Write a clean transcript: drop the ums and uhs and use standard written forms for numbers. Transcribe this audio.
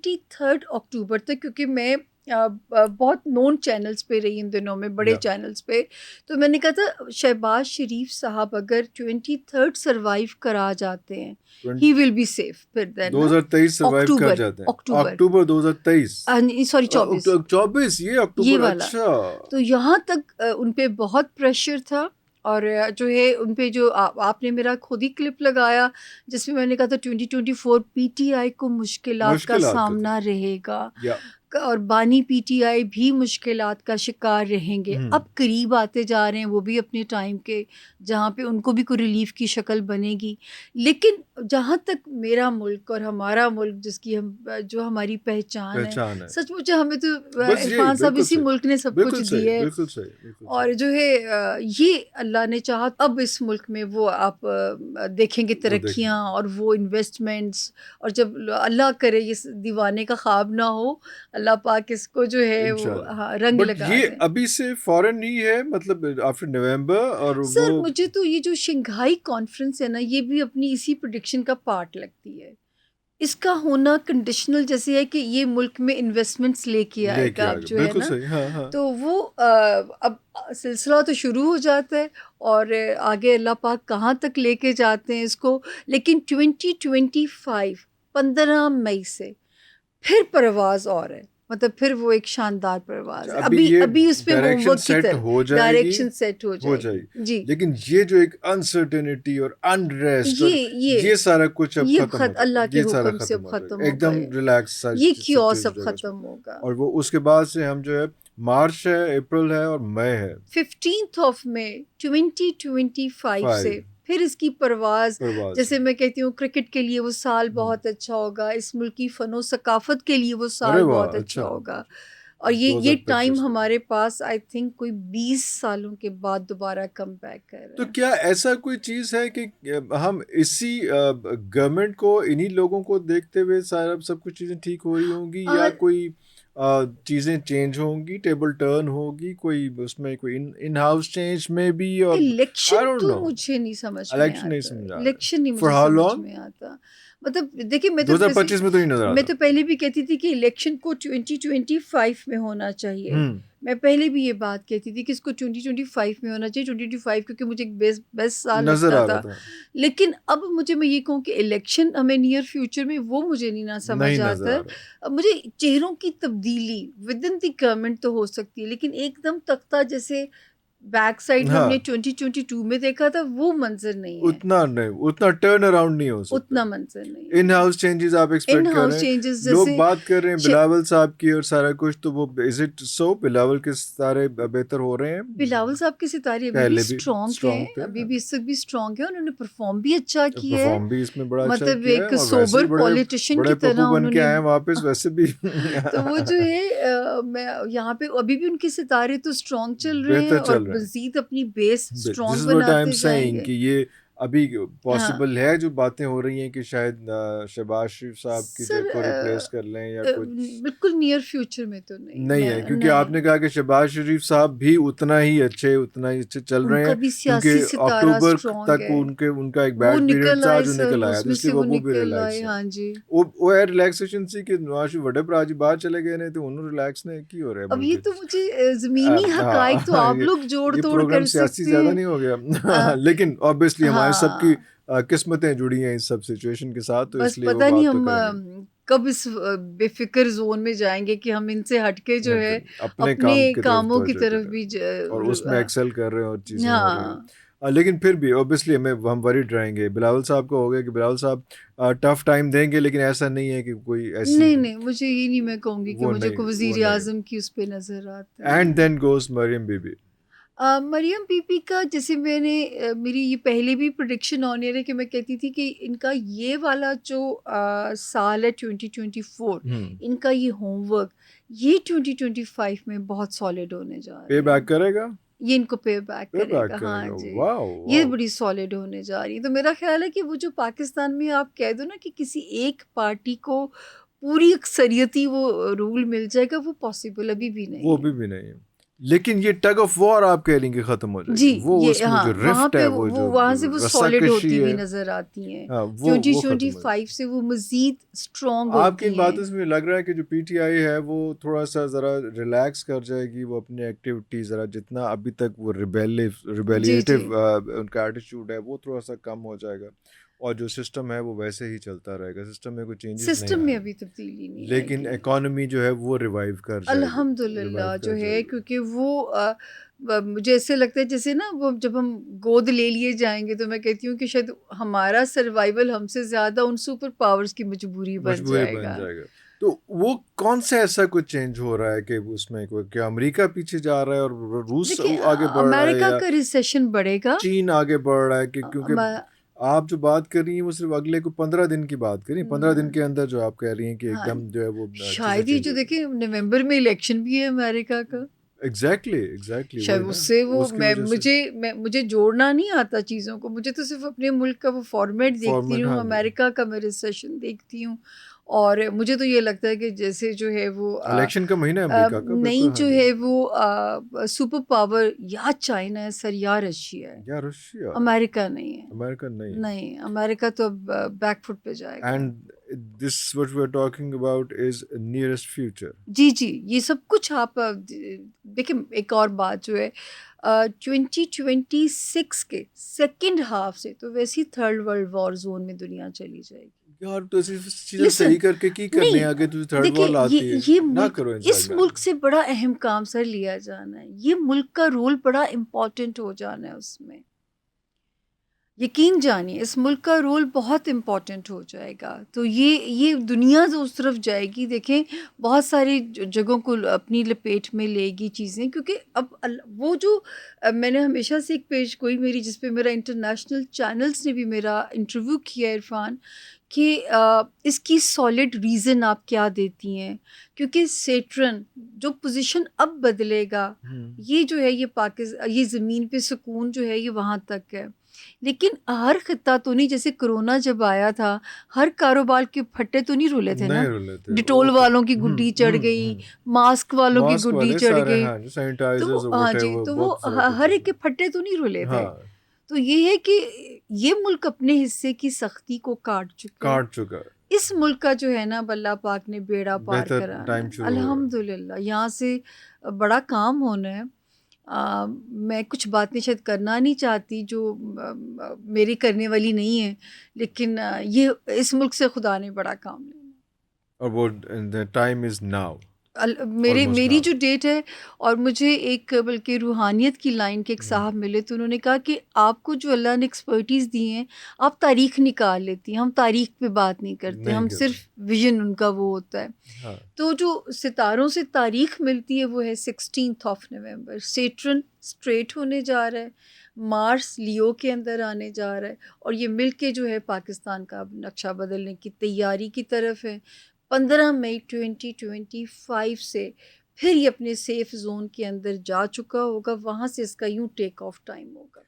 23 اکتوبر تک، کیونکہ میں بہت نون چینلز پہ رہی ان دنوں میں، بڑے چینلز پہ، تو میں نے کہا تھا شہباز شریف صاحب اگر 23 سروائیو کرا جاتے ہیں ہی ول بی سیف. پھر دین 2023 سروائیو کر جاتے ہیں، اکتوبر 2023 سوری 24 یہ اکتوبر. والا. اچھا، تو یہاں تک ان پہ بہت پریشر تھا، اور جو ہے ان پہ جو آپ نے میرا خود ہی کلپ لگایا جس میں نے کہا تھا 2024 پی ٹی آئی کو مشکلات کا سامنا رہے گا، اور بانی پی ٹی آئی بھی مشکلات کا شکار رہیں گے. اب قریب آتے جا رہے ہیں وہ بھی اپنے ٹائم کے، جہاں پہ ان کو بھی کوئی ریلیف کی شکل بنے گی. لیکن جہاں تک میرا ملک اور ہمارا ملک جس کی جو ہماری پہچان ہے، سچ مچ ہمیں تو عرفان صاحب اسی ملک نے سب کچھ دیا ہے. اور جو ہے یہ اللہ نے چاہا اب اس ملک میں وہ آپ دیکھیں گے ترقیاں اور وہ انویسٹمنٹس، اور جب اللہ کرے یہ دیوانے کا خواب نہ ہو، اللہ پاک اس کو جو ہے وہ رنگ لگا دیں. یہ ابھی سے فوراً نہیں ہے، مطلب آفٹر نومبر. اور سر مجھے تو یہ جو شنگھائی کانفرنس ہے نا، یہ بھی اپنی اسی پریڈکشن کا پارٹ لگتی ہے. اس کا ہونا کنڈیشنل جیسے ہے کہ یہ ملک میں انویسٹمنٹس لے کے آئے گا جو ہے نا، تو وہ اب سلسلہ تو شروع ہو جاتا ہے، اور آگے اللہ پاک کہاں تک لے کے جاتے ہیں اس کو. لیکن 2025 15 مئی سے پھر پرواز اور ہے، مطلب پھر وہ ایک شاندار پرواز ہے. ابھی اس پہ ہوم ورک کی طرف ڈائریکشن سیٹ ہو جائے گی جی. لیکن یہ جو ایک انسرٹینٹی اور انریسٹ، یہ سارا کچھ اب ختم، اللہ کے حکم سے اب ختم ہوگا، ایک دم ریلیکس، یہ کیوس اب ختم ہوگا. اور وہ اس کے بعد سے ہم جو ہے مارچ ہے، اپریل ہے اور مئی ہے، 15 مئی 2025 سے پھر اس کی پرواز. جیسے میں کہتی ہوں کرکٹ کے لیے وہ سال بہت اچھا ہوگا، اس ملک کی فن و ثقافت کے لیے وہ سال بہت اچھا ہوگا. اور یہ ٹائم ہمارے پاس آئی تھنک کوئی 20 سالوں کے بعد دوبارہ کم بیک کر رہے ہیں. تو کیا ایسا کوئی چیز ہے کہ ہم اسی گورنمنٹ کو، انہی لوگوں کو دیکھتے ہوئے سب کچھ چیزیں ٹھیک ہو رہی ہوں گی، یا کوئی چیزیں چینج ہوں گی، ٹیبل ٹرن ہوگی، کوئی اس میں کوئی ان ہاؤس چینج میں بھی؟ اور الیکشن تو مجھے نہیں سمجھ میں آتا، الیکشن نہیں مجھے سمجھ میں آتا. مطلب دیکھیے میں تو 2025 میں تو نہیں نظر آتا. میں تو پہلے بھی کہتی تھی کہ الیکشن کو 2025 میں ہونا چاہیے. میں پہلے بھی یہ بات کہتی تھی کہ اس کو 2025 میں ہونا چاہیے، 2025 کیونکہ مجھے ایک بیسٹ سال لگتا تھا. لیکن اب میں یہ کہوں کہ الیکشن ہمیں نیئر فیوچر میں وہ مجھے نہیں سمجھ آتا ہے. مجھے چہروں کی تبدیلی ود ان دی گورنمنٹ تو ہو سکتی ہے، لیکن ایک دم تختہ جیسے بیک سائڈ ہم نے 2022 میں دیکھا تھا وہ منظر نہیں ہے، اتنا ٹرن اراؤنڈ نہیں ہو سکتا، اتنا منظر نہیں ہے. ان ہاؤس چینجز آپ ایکسپیکٹ کر رہے ہیں، لوگ بات کر رہے ہیں بلاول صاحب کی اور سارا کچھ، تو وہ از اٹ سو بلاول کے ستارے بہتر ہو رہے ہیں؟ بلاول صاحب کے ستارے ابھی بھی اسٹرانگ ہیں، ابھی بھی اس وقت بھی اسٹرانگ ہیں، انہوں نے پرفارم بھی اچھا کیا ہے، پرفارم بھی اس میں بڑا اچھا مطلب ایک سوبر پولیٹیشین کی طرح بن کے آئے واپس ویسے بھی. تو وہ جو ہے میں یہاں پہ ابھی بھی ان کے ستارے تو اسٹرانگ چل رہے ہیں، اور مزید اپنی بیس اسٹرانگ بناتے جائیں گے. کہ یہ ابھی پاسبل ہے جو باتیں ہو رہی ہیں کہ شاید شہباز شریف صاحب کی جگہ کو ریپلیس کر لیں یا کچھ؟ بالکل نیئر فیوچر میں تو نہیں ہے، کیونکہ آپ نے کہا کہ شہباز شریف صاحب بھی اتنا ہی اچھے چل رہے ہیں، کیونکہ اکتوبر تک ان کا ایک بیڈ پیریڈ تھا جو نکل آیا، اس لیے وہ بھی ریلیکس ہے. وہ ہے ریلیکسیشن سی کہ نواز شریف وڈے پرا جی باہر چلے گئے، نہیں تو انہوں ریلیکس نے کی ہو رہا ہے. اب یہ تو مجھے زمینی حقائق تو آپ لوگ جوڑ توڑ کر سیاسی زیادہ نہیں ہو گیا، لیکن obviously ہمارے سب کی قسمتیں جڑی ہیں اس سب سچویشن کے ساتھ، تو اس لیے پتہ نہیں ہم کب اس بے فکر زون میں جائیں گے کہ ہم ان سے ہٹ کے جو ہے اپنے کاموں کی طرف بھی اور اس میں ایکسل کر رہے ہیں اور چیزیں ہو رہی ہیں. لیکن پھر بھی obviously ہم وریڈ رہیں گے. بلاول صاحب کو ہو گیا کہ بلاول صاحب ٹف ٹائم دیں گے، لیکن ایسا نہیں ہے کہ کوئی ایسی نہیں مجھے یہ نہیں میں کہوں گی کہ مجھے کوئی وزیر اعظم کی اس پہ نظر آتا ہے. And then goes Maryam Bibi بی. مریم بی بی کا جیسے میں نے میری یہ پہلے بھی پریڈکشن آن ایئر ہے کہ میں کہتی تھی کہ ان کا یہ والا جو سال ہے 2024 ان کا یہ ہوم ورک یہ 2025 میں بہت سالڈ ہونے جا رہا ہے. پے بیک کرے گا، یہ ان کو پے بیک کرے گا. ہاں جی، یہ بڑی سالڈ ہونے جا رہی ہے. تو میرا خیال ہے کہ وہ جو پاکستان میں آپ کہہ دو نا کہ کسی ایک پارٹی کو پوری اکثریتی وہ رول مل جائے گا، وہ پاسبل ابھی بھی نہیں، وہ بھی نہیں ہے. لیکن یہ ٹگ آف وار آپ کہہ رہی کہ ختم ہو جائے جی وہ اس میں جو رفٹ ہے وہ جو وہاں سے وہ سالڈ ہوتی ہوئی ہے نظر آتی ہیں 2025 سے وہ مزید اسٹرانگ آپ کی باتوں سے مجھے لگ رہا ہے کہ جو پی ٹی آئی ہے وہ تھوڑا سا ذرا ریلیکس کر جائے گی, وہ اپنی ایکٹیویٹی ذرا جتنا ابھی تک وہ ریبیلیٹو ان کا ایٹیٹیوڈ ہے وہ تھوڑا سا کم ہو جائے گا, اور جو سسٹم ہے وہ ویسے ہی چلتا رہے گا, سسٹم میں کوئی چینجز نہیں, سسٹم میں ابھی تبدیلی نہیں, لیکن اکانومی جو ہے وہ ریوائیو کر جائے گی الحمدللہ جو ہے, کیونکہ وہ مجھے ایسے لگتا ہے جیسے نا وہ جب ہم گود لے لیے جائیں گے تو میں کہتی ہوں کہ شاید ہمارا سروائیول ہم سے زیادہ ان سپر پاورز کی مجبوری بن جائے گا. تو وہ کون سے ایسا کچھ چینج ہو رہا ہے کہ اس میں کیا امریکہ پیچھے جا رہا ہے اور روس آگے بڑھ رہا ہے, امریکہ کا ریسیشن بڑھے گا, چین آگے بڑھ رہا ہے, کیونکہ آپ جو بات کر رہی ہیں وہ صرف اگلے کو 15 دن کی بات کر رہی ہیں, 15 دن کے اندر جو آپ کہہ رہی ہیں کہ ایک دم جو ہے وہ شاید ہی جو دیکھیں نومبر میں الیکشن بھی ہے امریکہ کا, ایگزیکٹلی شاید اس سے وہ مجھے جوڑنا نہیں آتا چیزوں کو, مجھے تو صرف اپنے ملک کا وہ فارمیٹ دیکھتی ہوں, امریکہ کا میں ریسیشن دیکھتی ہوں, اور مجھے تو یہ لگتا ہے کہ جیسے جو ہے وہ الیکشن کا مہینہ امریکہ کا نہیں جو ہے وہ سپر پاور یا چائنا ہے سر یا رشیا ہے, امریکہ نہیں ہے, نہیں امریکہ تو اب بیک فٹ پہ جائے گا. This what we are talking about is nearest future. جی یہ سب کچھ آپ دیکھیں. ایک اور بات جو ہے 2026 کے سیکنڈ ہاف سے تو ویسی تھرڈ ورلڈ وار زون میں دنیا چلی جائے گی یار, تو ایسی چیزیں صحیح کر کے کی کرنے آگے تو تھرڈ وار لاتی ہے, نہ کرو اس ملک سے بڑا اہم کام سر لیا جانا ہے, یہ ملک کا رول بڑا امپورٹنٹ ہو جانا ہے اس میں, یقین جانیے اس ملک کا رول بہت امپورٹنٹ ہو جائے گا. تو یہ دنیا جو اس طرف جائے گی, دیکھیں بہت ساری جگہوں کو اپنی لپیٹ میں لے گی چیزیں, کیونکہ اب وہ جو میں نے ہمیشہ سے ایک پیج کوئی میری جس پہ میرا انٹرنیشنل چینلز نے بھی میرا انٹرویو کیا عرفان, کہ اس کی سالڈ ریزن آپ کیا دیتی ہیں, کیونکہ سیٹرن جو پوزیشن اب بدلے گا, یہ جو ہے یہ زمین پہ سکون جو ہے یہ وہاں تک ہے, لیکن ہر خطہ تو نہیں, جیسے کرونا جب آیا تھا ہر کاروبار کے پھٹے تو نہیں رولے تھے نا, ڈیٹول والوں کی گڈی چڑھ گئی, ماسک والوں کی گڈی چڑھ گئی, تو وہ ہر ایک کے پھٹے تو نہیں رولے تھے. تو یہ ہے کہ یہ ملک اپنے حصے کی سختی کو کاٹ چکا. اس ملک کا جو ہے نا اللہ پاک نے بیڑا پار کرانا ہے, الحمدللہ. یہاں سے بڑا کام ہونا ہے. میں کچھ باتیں شاید کرنا نہیں چاہتی جو میری کرنے والی نہیں ہے, لیکن یہ اس ملک سے خدا نے بڑا کام لینا, اور وہ ٹائم از ناؤ. میری جو ڈیٹ ہے, اور مجھے ایک بلکہ روحانیت کی لائن کے ایک صاحب ملے تو انہوں نے کہا کہ آپ کو جو اللہ نے ایکسپرٹیز دی ہیں آپ تاریخ نکال لیتی ہیں, ہم تاریخ پہ بات نہیں کرتے, ہم صرف ویژن ان کا وہ ہوتا ہے. تو جو ستاروں سے تاریخ ملتی ہے وہ ہے 16 نومبر. سیٹرن اسٹریٹ ہونے جا رہا ہے, مارس لیو کے اندر آنے جا رہا ہے, اور یہ مل کے جو ہے پاکستان کا نقشہ بدلنے کی تیاری کی طرف ہے. 15 مئی 2025 سے پھر یہ اپنے سیف زون کے اندر جا چکا ہوگا, وہاں سے اس کا یوں ٹیک آف ٹائم ہوگا.